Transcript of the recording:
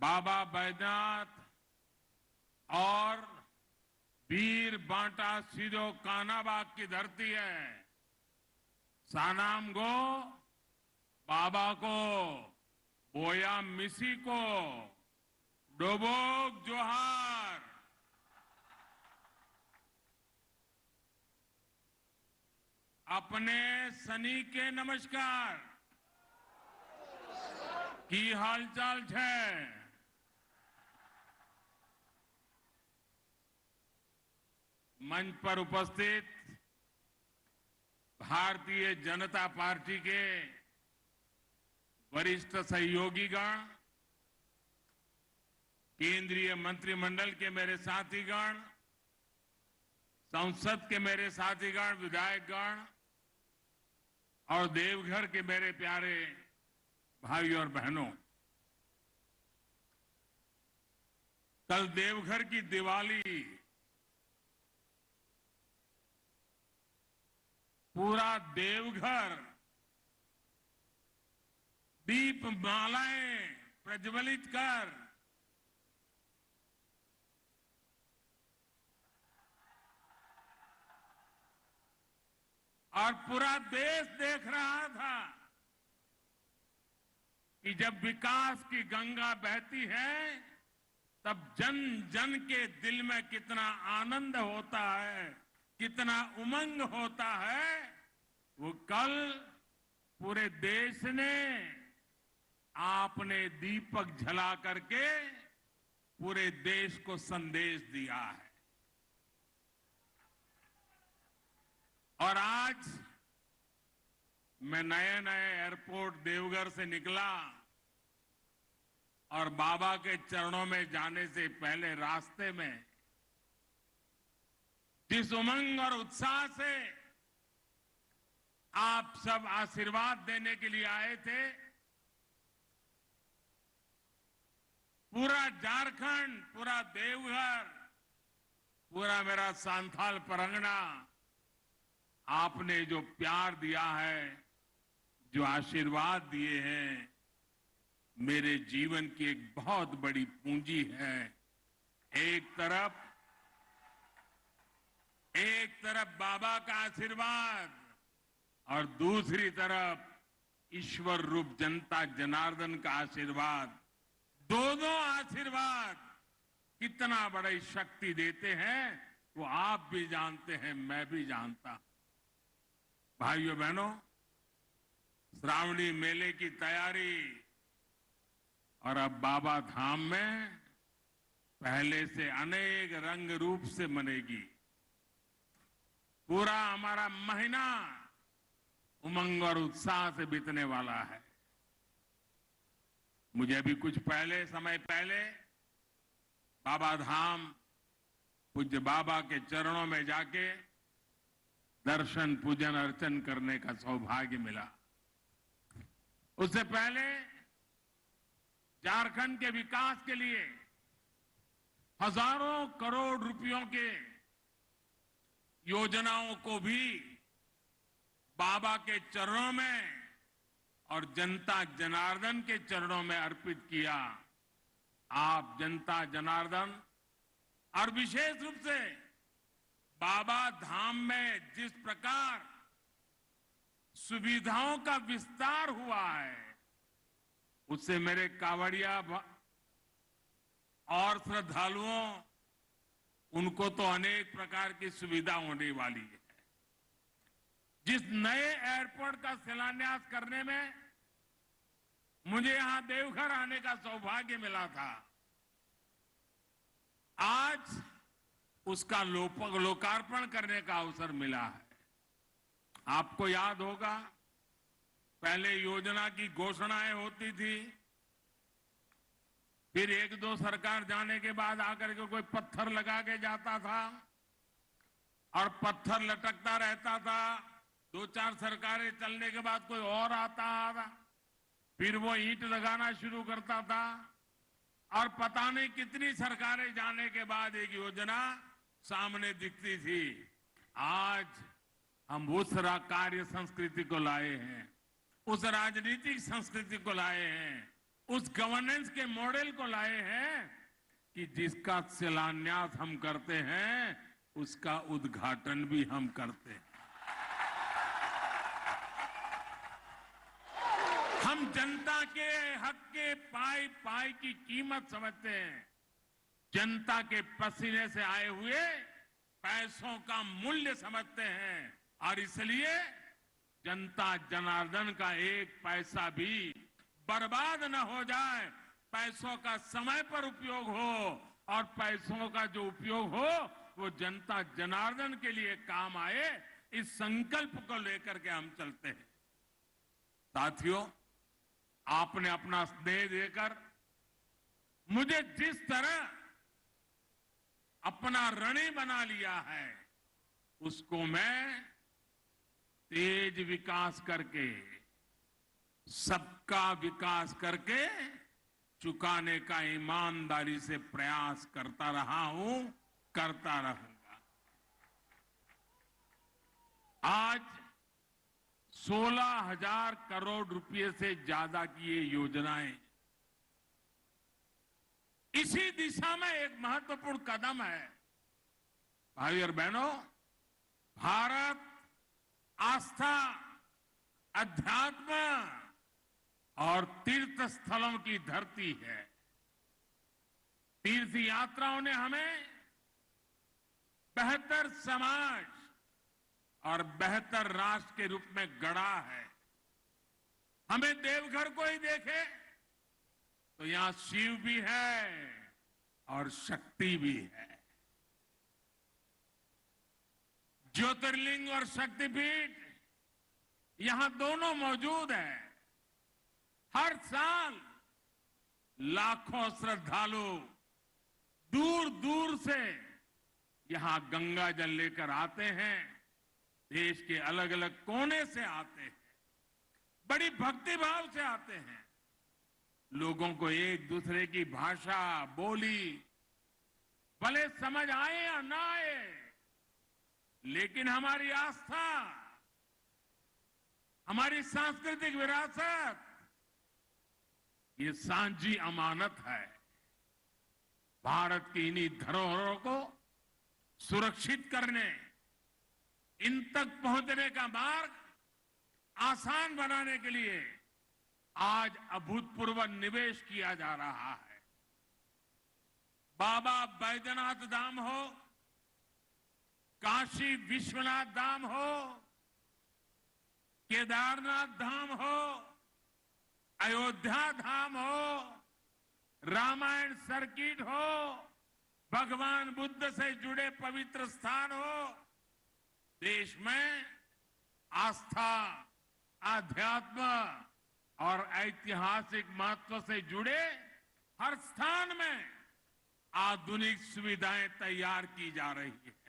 बाबा बैद्यनाथ और वीर बांटा सिधो कानाबाग की धरती है। सानाम गो बाबा को, बोया मिसी को, डोबोक जोहार। अपने सनी के नमस्कार। की हालचाल है? मंच पर उपस्थित भारतीय जनता पार्टी के वरिष्ठ सहयोगीगण, केंद्रीय मंत्रिमंडल के मेरे साथीगण, संसद के मेरे साथीगण, विधायकगण और देवघर के मेरे प्यारे भाई और बहनों, कल देवघर की दिवाली पूरा देवघर दीप मालाएं प्रज्वलित कर और पूरा देश देख रहा था कि जब विकास की गंगा बहती है तब जन जन के दिल में कितना आनंद होता है, कितना उमंग होता है। वो कल पूरे देश ने आपने दीपक जला करके पूरे देश को संदेश दिया है। और आज मैं नए नए एयरपोर्ट देवघर से निकला और बाबा के चरणों में जाने से पहले रास्ते में जिस उमंग और उत्साह से आप सब आशीर्वाद देने के लिए आए थे, पूरा झारखंड, पूरा देवघर, पूरा मेरा सांथाल परगना, आपने जो प्यार दिया है, जो आशीर्वाद दिए हैं, मेरे जीवन की एक बहुत बड़ी पूंजी है। एक तरफ बाबा का आशीर्वाद और दूसरी तरफ ईश्वर रूप जनता जनार्दन का आशीर्वाद। दोनों आशीर्वाद कितना बड़ी शक्ति देते हैं वो आप भी जानते हैं, मैं भी जानता हूं। भाइयों बहनों, श्रावणी मेले की तैयारी और अब बाबा धाम में पहले से अनेक रंग रूप से मनेगी। पूरा हमारा महीना उमंग और उत्साह से बीतने वाला है। मुझे अभी कुछ समय पहले बाबा धाम पूज्य बाबा के चरणों में जाके दर्शन पूजन अर्चन करने का सौभाग्य मिला। उससे पहले झारखंड के विकास के लिए हजारों करोड़ रुपयों के योजनाओं को भी बाबा के चरणों में और जनता जनार्दन के चरणों में अर्पित किया। आप जनता जनार्दन और विशेष रूप से बाबा धाम में जिस प्रकार सुविधाओं का विस्तार हुआ है, उससे मेरे कांवड़िया और श्रद्धालुओं, उनको तो अनेक प्रकार की सुविधा होने वाली है। जिस नए एयरपोर्ट का शिलान्यास करने में मुझे यहां देवघर आने का सौभाग्य मिला था, आज उसका लोकार्पण करने का अवसर मिला है। आपको याद होगा, पहले योजना की घोषणाएं होती थी, फिर एक दो सरकार जाने के बाद आकर के कोई पत्थर लगा के जाता था और पत्थर लटकता रहता था। दो चार सरकारें चलने के बाद कोई और आता था, फिर वो ईंट लगाना शुरू करता था और पता नहीं कितनी सरकारें जाने के बाद एक योजना सामने दिखती थी। आज हम उस कार्य संस्कृति को लाए हैं, उस राजनीतिक संस्कृति को लाए हैं उस गवर्नेंस के मॉडल को लाए हैं कि जिसका शिलान्यास हम करते हैं उसका उद्घाटन भी हम करते हैं। हम जनता के हक के पाई पाई की कीमत समझते हैं, जनता के पसीने से आए हुए पैसों का मूल्य समझते हैं और इसलिए जनता जनार्दन का एक पैसा भी बर्बाद न हो जाए, पैसों का समय पर उपयोग हो और पैसों का जो उपयोग हो वो जनता जनार्दन के लिए काम आए, इस संकल्प को लेकर के हम चलते हैं। साथियों, आपने अपना स्नेह देकर मुझे जिस तरह अपना ऋणी बना लिया है उसको मैं तेज विकास करके, सबका विकास करके चुकाने का ईमानदारी से प्रयास करता रहा हूं, करता रहूंगा। आज 16,000 करोड़ रुपए से ज्यादा की ये योजनाएं इसी दिशा में एक महत्वपूर्ण कदम है। भाई और बहनों, भारत आस्था, अध्यात्म और तीर्थ स्थलों की धरती है। तीर्थ यात्राओं ने हमें बेहतर समाज और बेहतर राष्ट्र के रूप में गढ़ा है। हमें देवघर को ही देखे तो यहां शिव भी है और शक्ति भी है। ज्योतिर्लिंग और शक्तिपीठ यहां दोनों मौजूद है। हर साल लाखों श्रद्धालु दूर दूर से यहां गंगा जल लेकर आते हैं, देश के अलग अलग कोने से आते हैं, बड़ी भक्ति भाव से आते हैं। लोगों को एक दूसरे की भाषा, बोली भले समझ आए या ना आए, लेकिन हमारी आस्था, हमारी सांस्कृतिक विरासत ये सांझी अमानत है। भारत की इन्हीं धरोहरों को सुरक्षित करने, इन तक पहुंचने का मार्ग आसान बनाने के लिए आज अभूतपूर्व निवेश किया जा रहा है। बाबा बैद्यनाथ धाम हो, काशी विश्वनाथ धाम हो, केदारनाथ धाम हो, अयोध्या धाम हो, रामायण सर्किट हो, भगवान बुद्ध से जुड़े पवित्र स्थान हो, देश में आस्था, आध्यात्म और ऐतिहासिक महत्व से जुड़े हर स्थान में आधुनिक सुविधाएं तैयार की जा रही है।